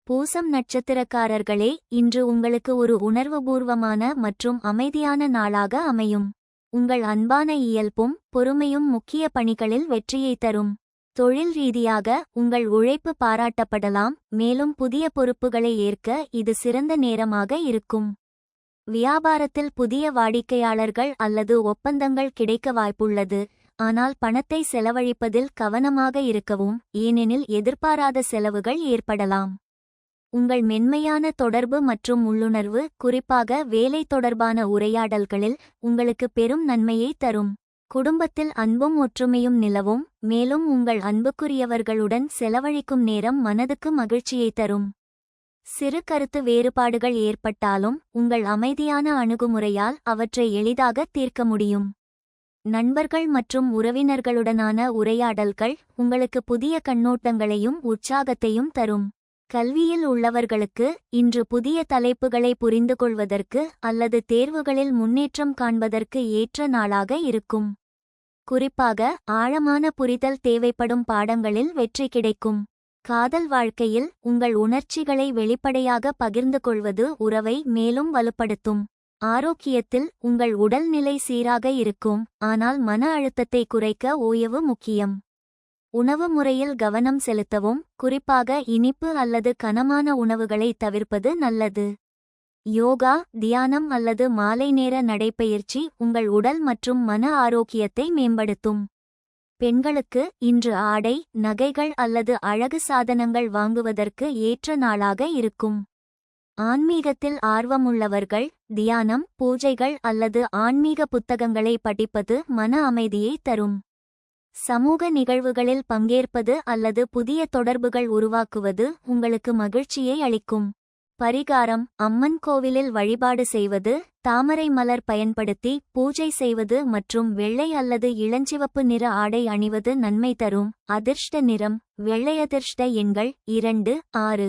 பூசம் நட்சத்திரக்காரர்களே, இன்று உங்களுக்கு ஒரு உணர்வுபூர்வமான மற்றும் அமைதியான நாளாக அமையும். உங்கள் அன்பான இயல்பும் பொறுமையும் முக்கிய பணிகளில் வெற்றியை தரும். தொழில் ரீதியாக உங்கள் உழைப்பு பாராட்டப்படலாம், மேலும் புதிய பொறுப்புகளை ஏற்க இது சிறந்த நேரமாக இருக்கும். வியாபாரத்தில் புதிய வாடிக்கையாளர்கள் அல்லது ஒப்பந்தங்கள் கிடைக்க வாய்ப்புள்ளது. ஆனால் பணத்தை செலவழிப்பதில் கவனமாக இருக்கவும், ஏனெனில் எதிர்பாராத செலவுகள் ஏற்படலாம். உங்கள் மென்மையான தொடர்பு மற்றும் உள்ளுணர்வு, குறிப்பாக வேலை தொடர்பான உரையாடல்களில், உங்களுக்கு பெரும் நன்மையை தரும். குடும்பத்தில் அன்பும் ஒற்றுமையும் நிலவும், மேலும் உங்கள் அன்புக்குரியவர்களுடன் செலவழிக்கும் நேரம் மனதுக்கு மகிழ்ச்சியை தரும். சிறு கருத்து வேறுபாடுகள் ஏற்பட்டாலும் உங்கள் அமைதியான அணுகுமுறையால் அவற்றை எளிதாக தீர்க்க முடியும். நண்பர்கள் மற்றும் உறவினர்களுடனான உரையாடல்கள் உங்களுக்கு புதிய கண்ணோட்டங்களையும் உற்சாகத்தையும் தரும். கல்வியில் உள்ளவர்களுக்கு இன்று புதிய தலைப்புகளை புரிந்துகொள்வதற்கு அல்லது தேர்வுகளில் முன்னேற்றம் காண்பதற்கு ஏற்ற நாளாக இருக்கும். குறிப்பாக ஆழமான புரிதல் தேவைப்படும் பாடங்களில் வெற்றி கிடைக்கும். காதல் வாழ்க்கையில் உங்கள் உணர்ச்சிகளை வெளிப்படையாக பகிர்ந்து கொள்வது உறவை மேலும் வலுப்படுத்தும். ஆரோக்கியத்தில் உங்கள் உடல்நிலை சீராக இருக்கும், ஆனால் மன அழுத்தத்தை குறைக்க ஓய்வு முக்கியம். உணவு முறையில் கவனம் செலுத்தவும், குறிப்பாக இனிப்பு அல்லது கனமான உணவுகளை தவிர்ப்பது நல்லது. யோகா, தியானம் அல்லது மாலை நேர நடைப்பயிற்சி உங்கள் உடல் மற்றும் மன ஆரோக்கியத்தை மேம்படுத்தும். பெண்களுக்கு இன்று ஆடை, நகைகள் அல்லது அழகு சாதனங்கள் வாங்குவதற்கு ஏற்ற நாளாக இருக்கும். ஆன்மீகத்தில் ஆர்வமுள்ளவர்கள் தியானம், பூஜைகள் அல்லது ஆன்மீக புத்தகங்களை படிப்பது மன அமைதியை தரும். சமூக நிகழ்வுகளில் பங்கேற்பது அல்லது புதிய தொடர்புகள் உருவாக்குவது உங்களுக்கு மகிழ்ச்சியை அளிக்கும். பரிகாரம்: அம்மன் கோவிலில் வழிபாடு செய்வது, தாமரை மலர் பயன்படுத்தி பூஜை செய்வது மற்றும் வெள்ளை அல்லது இளஞ்சிவப்பு நிற ஆடை அணிவது நன்மை தரும். அதிர்ஷ்ட நிறம் வெள்ளை. அதிர்ஷ்ட எண்கள் 2, 6.